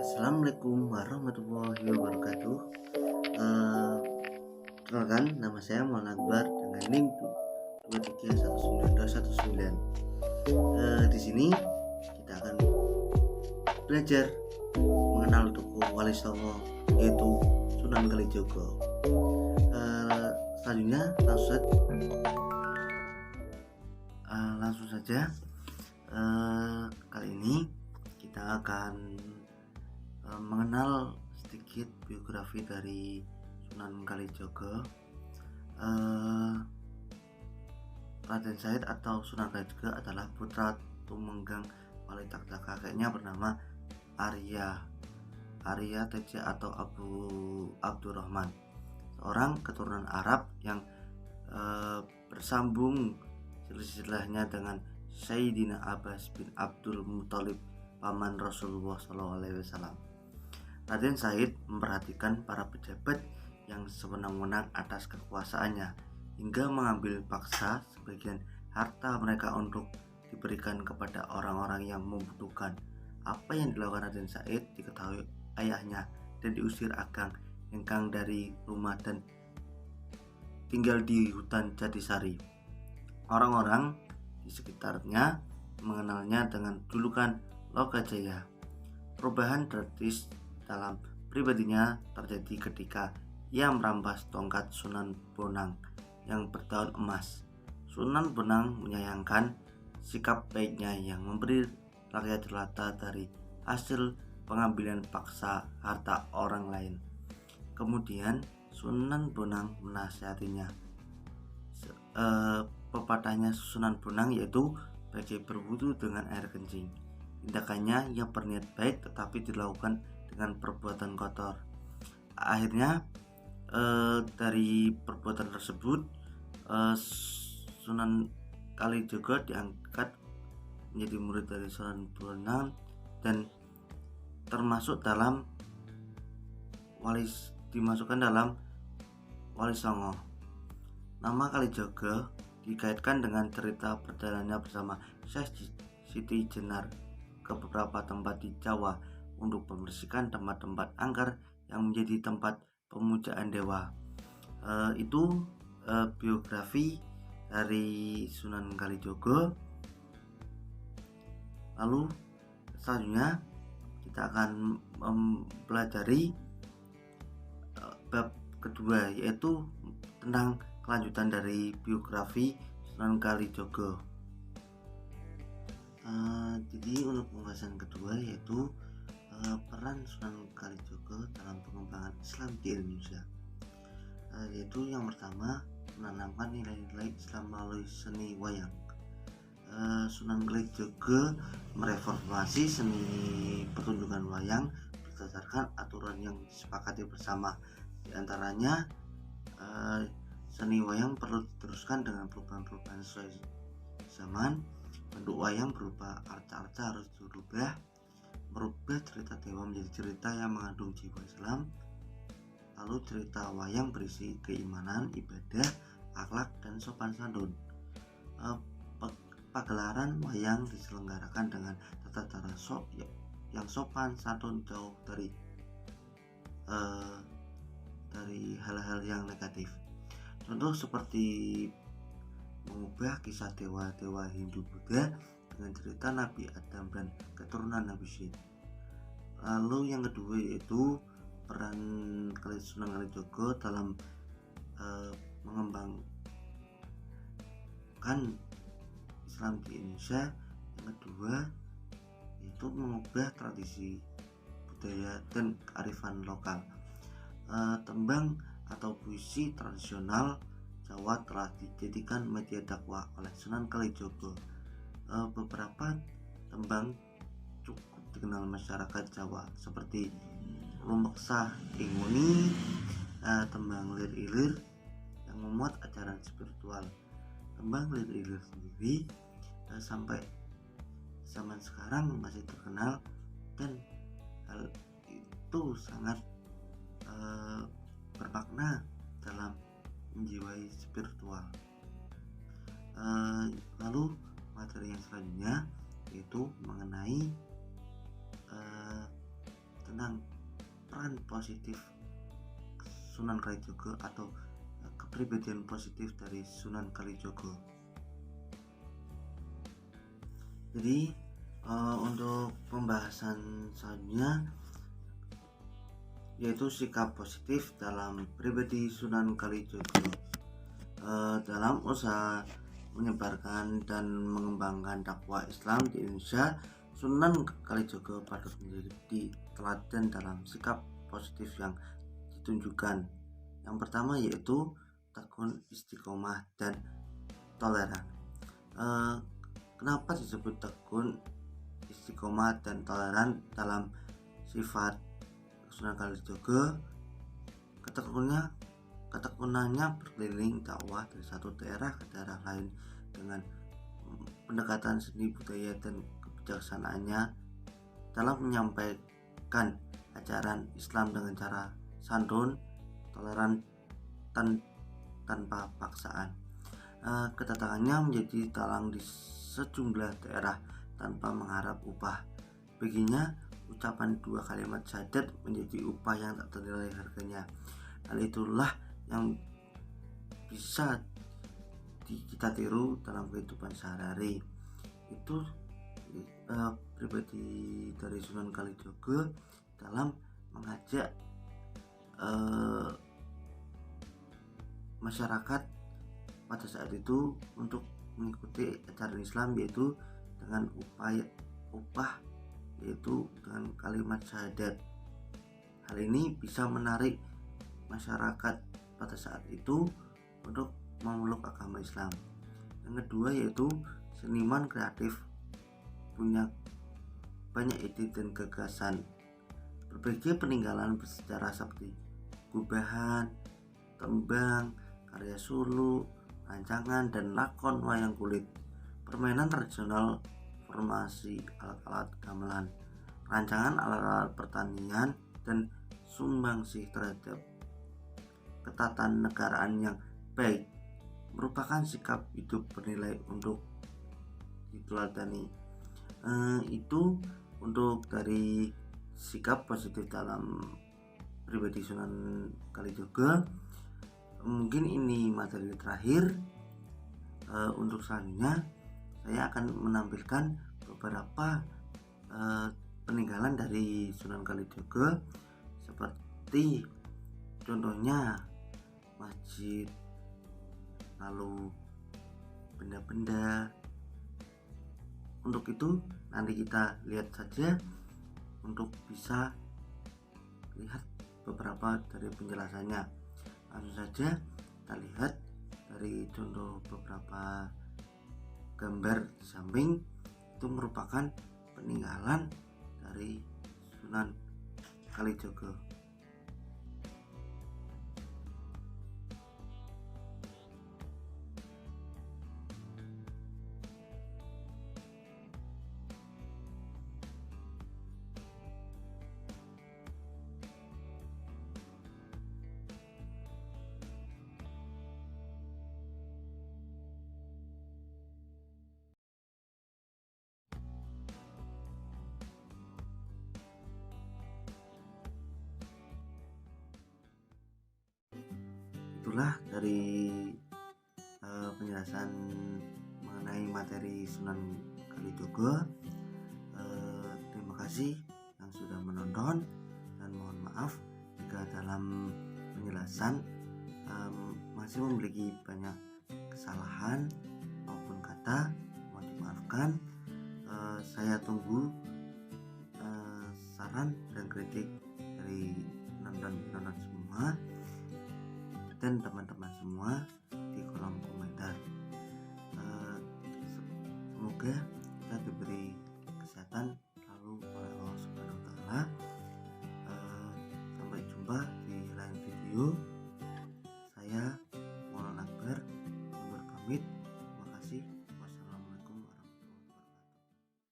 Assalamualaikum warahmatullahi wabarakatuh. Eh, Perkenalkan, nama saya Muhammad Akbar dengan NIM 2319219. Di sini kita akan belajar mengenal tokoh Wali Songo, yaitu Sunan Kalijogo. Selanjutnya langsung saja. Kali ini kita akan mengenal sedikit biografi dari Sunan Kalijogo. Raden Said atau Sunan Kalijogo adalah putra tumenggang wali takhta kakeknya bernama Arya Teja atau Abu Abdurrahman, seorang keturunan Arab yang bersambung silsilahnya dengan Sayyidina Abbas bin Abdul Muthalib, paman Rasulullah SAW. Raden Said memperhatikan para pejabat yang sewenang-wenang atas kekuasaannya, hingga mengambil paksa sebagian harta mereka untuk diberikan kepada orang-orang yang membutuhkan. Apa yang dilakukan Raden Said diketahui ayahnya dan diusir Agang Hengkang dari rumah dan tinggal di hutan Jatisari. Orang-orang di sekitarnya mengenalnya dengan julukan Lokajaya. Perubahan drastis dalam pribadinya terjadi ketika ia merampas tongkat Sunan Bonang yang berdaun emas. Sunan Bonang menyayangkan sikap baiknya yang memberi rakyat jelata dari hasil pengambilan paksa harta orang lain. Kemudian Sunan Bonang menasihatinya. Pepatahnya Sunan Bonang yaitu bagai berwudu dengan air kencing. Tindakannya yang berniat baik tetapi dilakukan dengan perbuatan kotor. Akhirnya dari perbuatan tersebut Sunan Kalijogo diangkat menjadi murid dari Sunan Bonang dan dimasukkan dalam Wali Songo. Nama Kalijogo dikaitkan dengan cerita perjalanannya bersama Syekh Siti Jenar ke beberapa tempat di Jawa untuk membersihkan tempat-tempat angker yang menjadi tempat pemujaan dewa. Itu biografi dari Sunan Kalijogo. Lalu selanjutnya kita akan mempelajari bab kedua, yaitu tentang kelanjutan dari biografi Sunan Kalijogo. Jadi untuk pembahasan kedua yaitu peran Sunan Kalijogo dalam pengembangan Islam di Indonesia. Yaitu yang pertama, menanamkan nilai-nilai Islam melalui seni wayang. Sunan Kalijogo mereformasi seni pertunjukan wayang berdasarkan aturan yang disepakati bersama. Di antaranya seni wayang perlu diteruskan dengan perubahan-perubahan sesuai zaman. Bentuk wayang berupa arca-arca harus merubah cerita dewa menjadi cerita yang mengandung jiwa Islam. Lalu cerita wayang berisi keimanan, ibadah, akhlak, dan sopan santun. Pagelaran wayang diselenggarakan dengan tata cara yang sopan santun, jauh dari hal-hal yang negatif. Contoh seperti mengubah kisah dewa-dewa Hindu-Buddha dengan cerita Nabi Adam dan keturunan Nabi Syed. Lalu yang kedua yaitu peran Sunan Kalijogo dalam mengembangkan Islam di Indonesia. Yang kedua yaitu mengubah tradisi budaya dan kearifan lokal. Tembang atau puisi tradisional Jawa telah dijadikan media dakwah oleh Sunan Kalijogo. Beberapa tembang cukup dikenal masyarakat Jawa seperti Lumeksah Inguni, tembang Lir Ilir yang memuat ajaran spiritual. Tembang Lir Ilir sendiri sampai zaman sekarang masih terkenal dan hal itu sangat bermakna dalam menjiwai spiritual. Lalu materi yang selanjutnya yaitu mengenai tentang peran positif Sunan Kalijogo atau kepribadian positif dari Sunan Kalijogo. Jadi untuk pembahasan selanjutnya yaitu sikap positif dalam pribadi Sunan Kalijogo. Dalam usaha menyebarkan dan mengembangkan dakwah Islam di Indonesia, Sunan Kalijogo patut menjadi teladan dalam sikap positif yang ditunjukkan. Yang pertama yaitu tekun, istiqomah, dan toleran. Kenapa disebut tekun, istiqomah, dan toleran dalam sifat Sunan Kalijogo? Ketekunannya berkeliling dakwah dari satu daerah ke daerah lain dengan pendekatan seni budaya dan kebijaksanaannya dalam menyampaikan ajaran Islam dengan cara santun, toleran, tanpa paksaan. Kedatangannya menjadi dalang di sejumlah daerah tanpa mengharap upah. Baginya, ucapan dua kalimat syahadat menjadi upah yang tak ternilai harganya. Hal itulah yang bisa kita tiru dalam kehidupan sehari-hari. Itu pribadi dari Sunan Kalijogo dalam mengajak masyarakat pada saat itu untuk mengikuti ajaran Islam, yaitu dengan upah yaitu dengan kalimat syahadat. Hal ini bisa menarik masyarakat pada saat itu untuk memeluk agama Islam. Yang kedua yaitu seniman kreatif, punya banyak ide dan gagasan. Berbagai peninggalan bersejarah seperti gubahan, tembang, karya suluk, rancangan, dan lakon wayang kulit, permainan tradisional, formasi alat-alat gamelan, rancangan alat-alat pertanian, dan sumbangsih terhadap ketatanegaraan yang baik merupakan sikap hidup bernilai untuk diteladani. Itu untuk dari sikap positif dalam pribadi Sunan Kalijogo. Mungkin ini materi terakhir. Untuk selanjutnya saya akan menampilkan beberapa peninggalan dari Sunan Kalijogo, seperti contohnya masjid, lalu benda-benda. Untuk itu nanti kita lihat saja untuk bisa lihat beberapa dari penjelasannya. Langsung saja kita lihat dari contoh beberapa gambar di samping. Itu merupakan peninggalan dari Sunan Kalijogo. Itulah dari penjelasan mengenai materi Sunan Kalijogo. Terima kasih yang sudah menonton, dan mohon maaf jika dalam penjelasan masih memiliki banyak kesalahan maupun kata, mohon dimaafkan. Saya tunggu saran dan kritik dari penonton semua dan teman-teman semua di kolom komentar. Semoga kita diberi kesehatan selalu oleh Allah Subhanahu wa Ta'ala. Sampai jumpa di lain video.